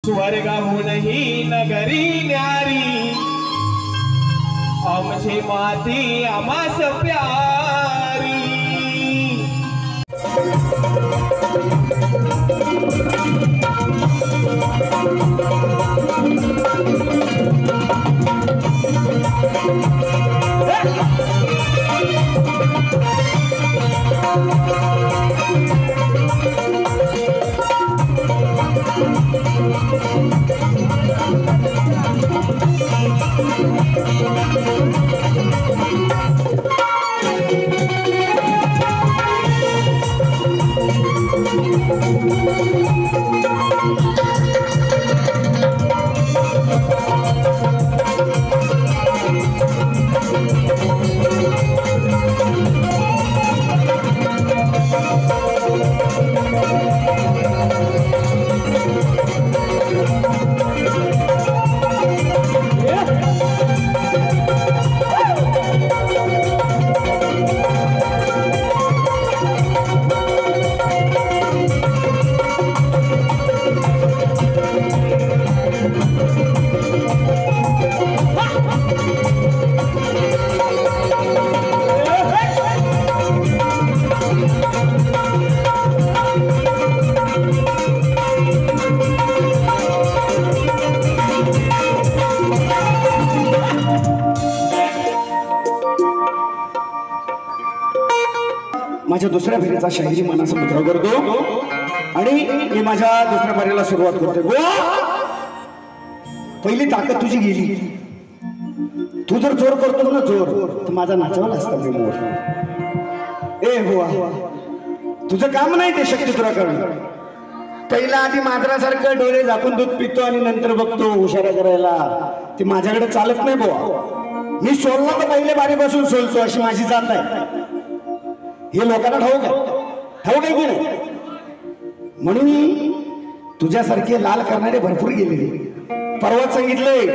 स्वर्गाहूनही नगरी न्यारी आमची माती आमास प्यारी। माझ्या दुसऱ्या फेरीचा शाहिरी मनाचा मुद्रा करतो आणि मी माझ्या दुसऱ्या फेरीला सुरुवात करतो। पहिली ताकद तुझी गेली, तू जर जोर करतो ना जोर तर माझा नाचावाला असता मी मोर। ए बुवा तुझं काम नाही ते शक्ती तुला करणं। पहिला आधी मांजरासारखं डोळे झाकून दूध पितो आणि नंतर बघतो हुशाऱ्या करायला, ते माझ्याकडे चालत नाही बुवा। मी सोलला तर पहिले बारीपासून सोलतो अशी माझी जात आहे। हे लोकांना ठाऊक आहे की नाही? म्हणून तुझ्यासारखे लाल करणारे भरपूर गेलेले। परवाच सांगितलंय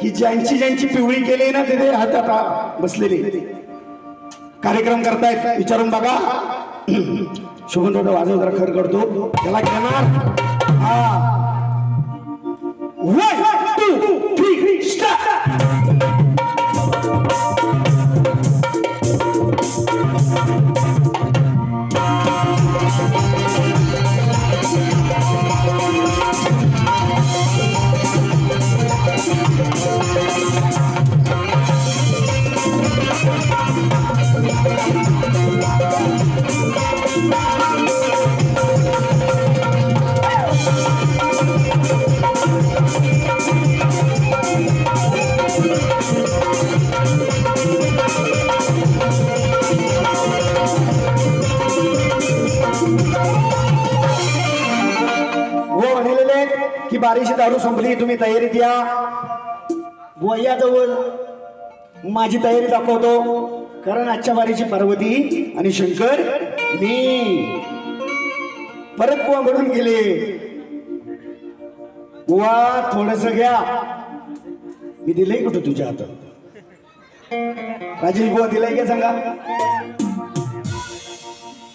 की ज्यांची पिवळी केली ना तिथे हातात बसलेले कार्यक्रम करतायत, विचारून बघा। शुभन दादा वाजव जरा खर करतो त्याला घेणार। हा 1 2 3 स्टार्ट। की बारीशी दारू संपली, तुम्ही तयारीत या। बुवा जवळ माझी तयारी दाखवतो, कारण आजच्या बारीची पार्वती आणि शंकर मी परत बुवा म्हणून गेले। बुवा थोडस घ्या, मी दिलंय कुठं तुझ्या हातात? राजेश बुवा दिलाय का सांगा?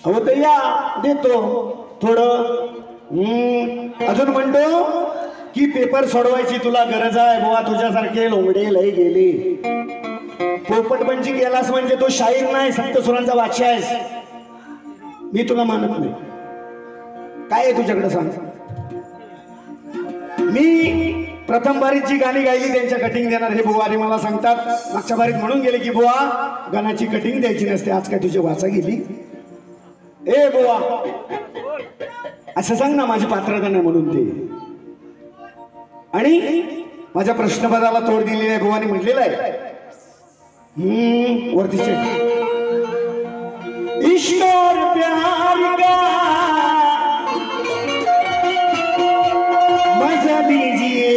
हो तर या देतो थोडं। अजून म्हणतो की पेपर सोडवायची तुला गरज आहे बुवा, तुझ्यासारखे लोंगडे लय गेले। पोपटपंची गेलास म्हणजे तो शाहीर नाही, सप्तसुरांचा बादशाह आहेस। मी तुला मानत नाही। काय आहे तुझ्याकडे सांग? मी प्रथम बारीत जी गाणी गायली त्यांच्या कटिंग देणार हे बुवा आणि मला सांगतात मागच्या बारीत म्हणून गेले की बुवा गाण्याची कटिंग द्यायची नसते, आज काय तुझी वाचा गेली? ए बुवा असं सांग ना, माझी पात्रता नाही म्हणून ते। आणि माझ्या प्रश्नपदाला तोड दिलेली आहे बुवानी म्हटलेलं आहे वरतीचे ईश्वर प्यार का मजा दीजिए।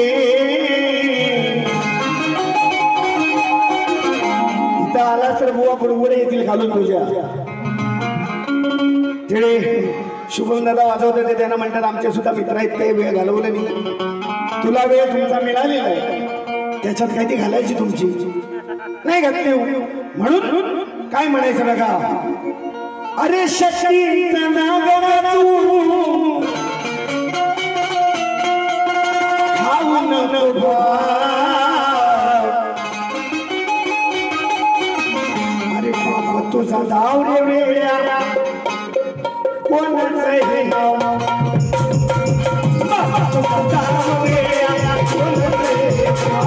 इथं आला तर बुवा बुडबुडे येतील घालून तुझ्या। तिकडे शुभम दादा वाजवते ते त्यांना म्हणतात आमचे सुद्धा मित्र आहेत, ते वेळ घालवलं नाही। तुला वेळ तुमचा मिळालेला आहे, त्याच्यात काही ती घालायची तुमची नाही घातली म्हणून काय म्हणायचं बघा। अरे शक्तीचा नागरा तू अरे बाबा तुझा नाव रे वेड्या कोणाचं हे नाव बाबा तुझं नाव वेड्या कोणाचं हे नाव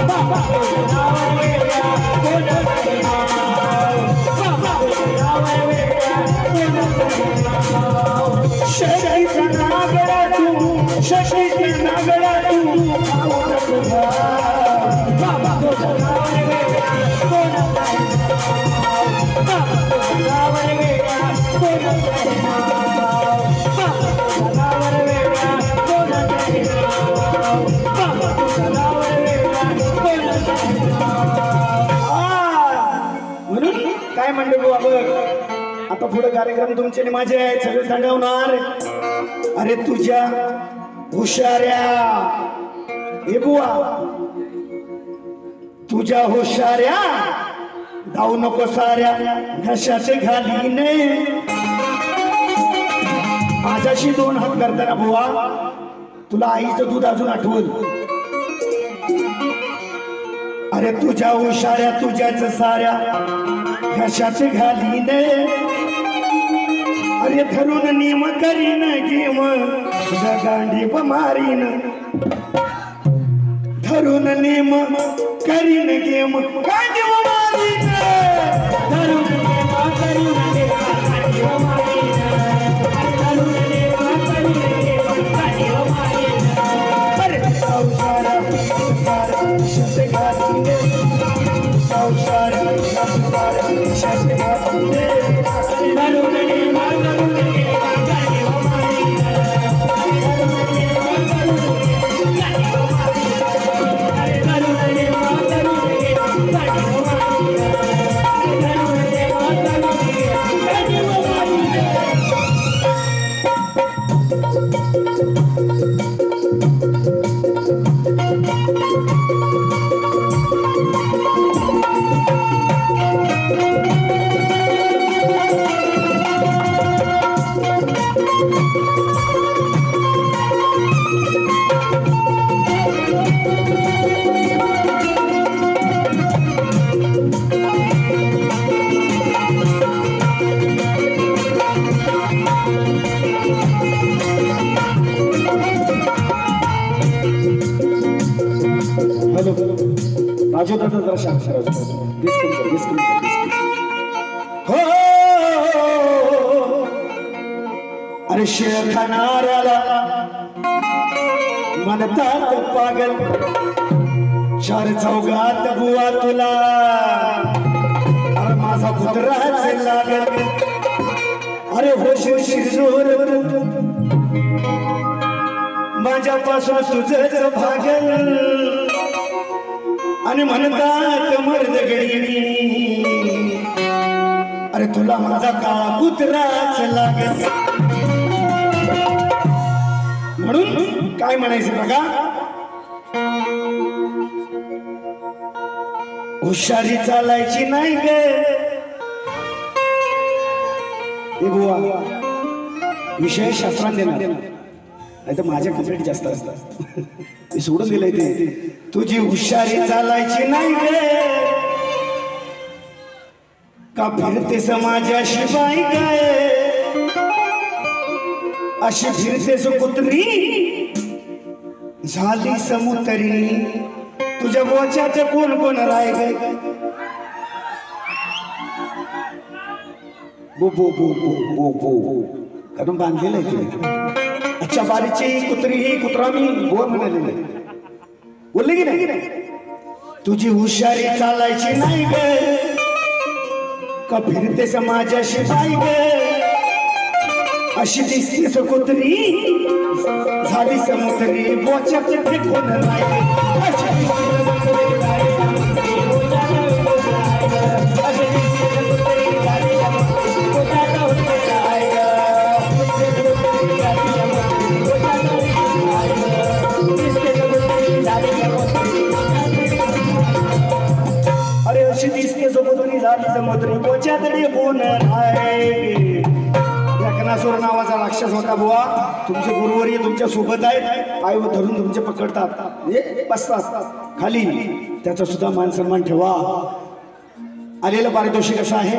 बाबा तुझं नाव वेड्या कोणाचं हे नाव बाबा तुझं नाव वेड्या कोणाचं हे नाव शशीचं नागडा तू शशीचं नागडा तू आवड तुझा बाबा तुझं नाव वेड्या कोणाचं हे नाव बाबा तुझं नाव वेड्या कोणाचं हे नाव बाबा तुझं नाव वेड्या कोणाचं हे नाव बाबा तुझं नाव वेड्या कोणाचं हे नाव म्हणून काय म्हणले बुवा बघ आता पुढे कार्यक्रम तुमचे आणि माझे आहेत सगळे सांगवणार अरे तुझ्या हुशाऱ्या हे बुवा तुझ्या हुशाऱ्या धावू नको साऱ्या घशाचे घालीने माझ्याशी दोन हात करताना बुवा तुला आईचं दूध अजून आठवल अरे तुझ्या हुशाऱ्या तुझ्याच साऱ्या घशाचे घालीने अरे धरून निम करीन घेम तुझ्या गांडी मारीन धरून निम करीन घेम गांडी मारीन धरून निम करीन घेम गांडी मारीन धरून निम करीन घेम गांडी मारीन अरे सावसारा घशाचे घालीने सावसारा घशाचे घालीने धरून निम राजू दादा जरा शांत हो अरे शेर खाणाऱ्याला म्हणतात पागल चार चौघात बुवा तुला अरे माझा पुत्राच लागल अरे होशील शिरजोर माझ्यापासून तुझंच भागल आणि म्हणतात मर्द गडी अरे तुला माझा काळा कुत्राच लागेल म्हणून काय म्हणायचं बघा हुशारी चालायची नाही गे बुवा विषय शास्त्रात देणार नाही तर माझ्या कंप्लेंट जास्त असतात ते सोडून दिलंय ते तुझी हुशारी चालायची नाही गे का फिरते समाजाशी बाई काय अशी फिरतेस कुत्री झाली समुतरी तुझ्या बोच्यात कोण कोण राय गे बो बो बो बो बो बो कारण बांधलेलं आहे तुम्ही अच्छा बारीची कुत्री ही कुत्रा मी बोल म्हणाले बोलले की नाही तुझी हुशारी चालायची नाही गे का फिरते समाजाशी बाई गे अशी दिसतीस कुत्री झाली समुद्री बोच्यात कोण राय अरे अशी दिसते समुद्री झाली समुद्री बोच्यात कोण राय बकासूर नावाचा राक्षस होता बुवा. तुमचे गुरुवर्य तुमच्या सोबत आहेत, पाय धरून तुमचे पकडतात, म्हणजे बसतात खाली. त्याचा सुद्धा मान सन्मान ठेवा. आलेलं पारितोषिक असं आहे.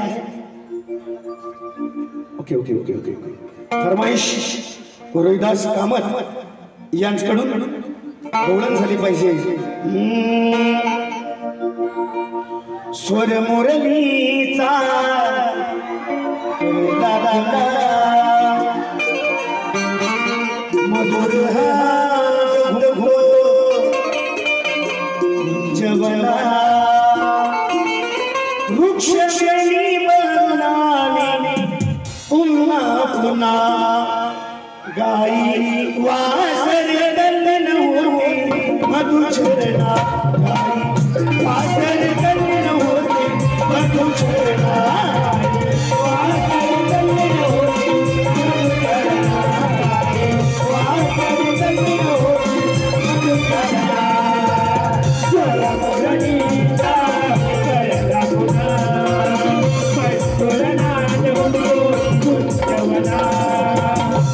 Okay okay okay okay okay. फरमाईश रोहिदास कामत यांच्याकडून गवळण झाली पाहिजे. स्वर मुरलीचा मधुर जवला वृक्ष पुन्हा पुन्हा गाई वासर दलन होते मधुचरणा. गाई वासर दलन होते मधुचरणा. वासर दलन होते मधुचरणा. वासर दलन होते मधुचरणा. स्वरा मुरलीचा कळला पुन्हा मस्तुरनाद होतो कुंजवना.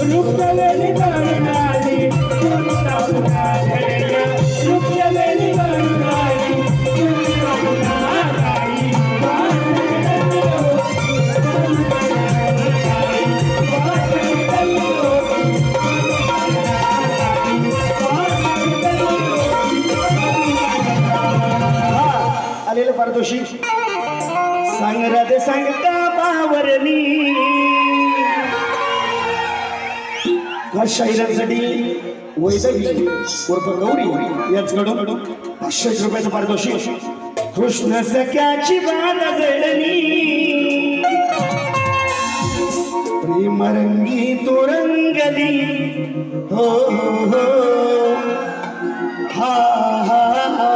रुक्मवेली करुणाली पुन्हा पुन्हा धरल्या. रुक्मवेली करुणाली पुन्हा पुन्हा गाई वासर दलन आलेलं पारितोषिक. सांग राधे सांगता बावरणी. खास शाहिरांसाठी वैदवी उर्फ गौरी यांच्याकडून 500 रुपयाचं पारितोषिक. कृष्ण सख्याची बाण जडली प्रेमरंगी तो रंगली. हो हो हो हा हा हा.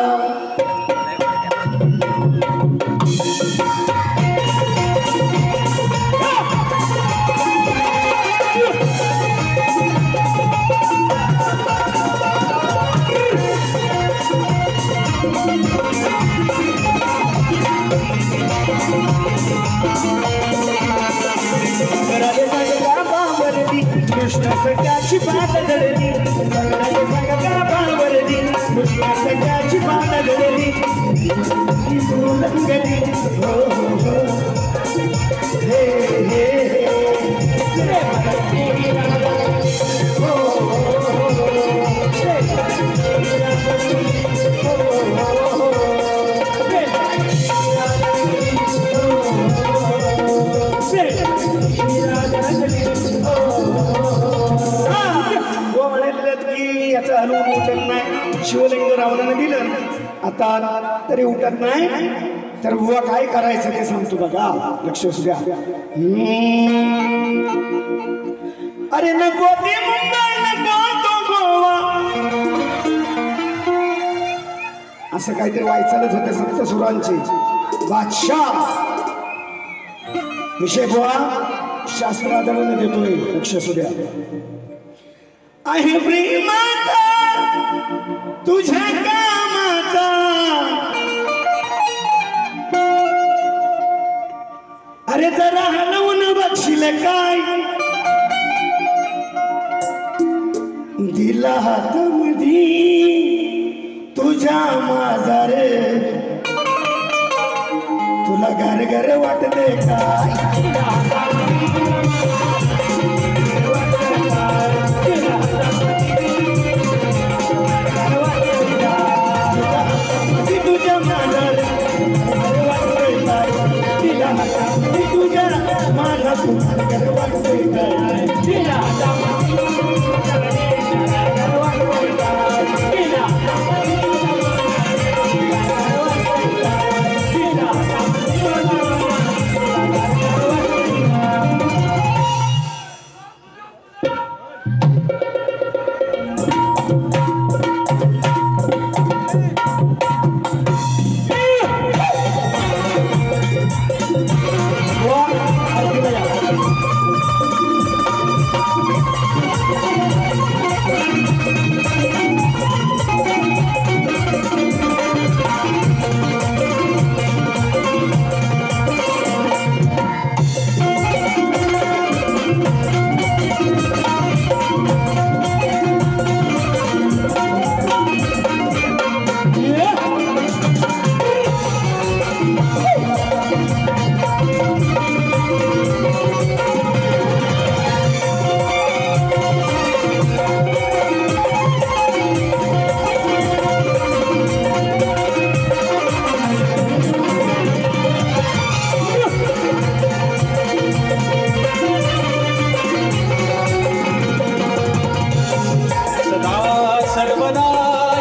कृष्ण सख्याची बाण जडली. कृष्ण सख्याची बाण जडली रंगली. हो हो हो हे हे याचं हलवून उठत नाही. शिवलिंग रावणाने दिलं, आता तरी उठत नाही. तर बुवा काय करायचं ते सांगतो बघा, लक्ष असू द्या. अरे नको ते मुंबई नको तो गोवा, असं काहीतरी वायचालच होते सप्तसुरांचे बादशाह. विषय बुवा शास्त्राधाराने देतोय, लक्ष असू द्या. आहे प्रेमाचा तुझ्या कामाचा, अरे जरा हलवून बघशील काय, दिला हात मधी तुझ्या माझा रे, तुला घर घर वाटते काय.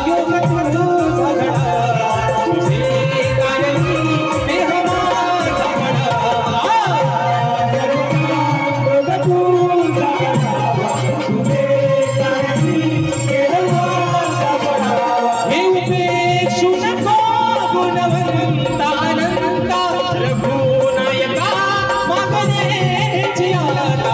योग तुझा घडा तुझे कारणी देह माझा घडा योग तुझा घडा तुझे कारणी देह माझा घडा हे उपेक्षु नको गुणवंता अनंता रघुनायका मागणे जियाला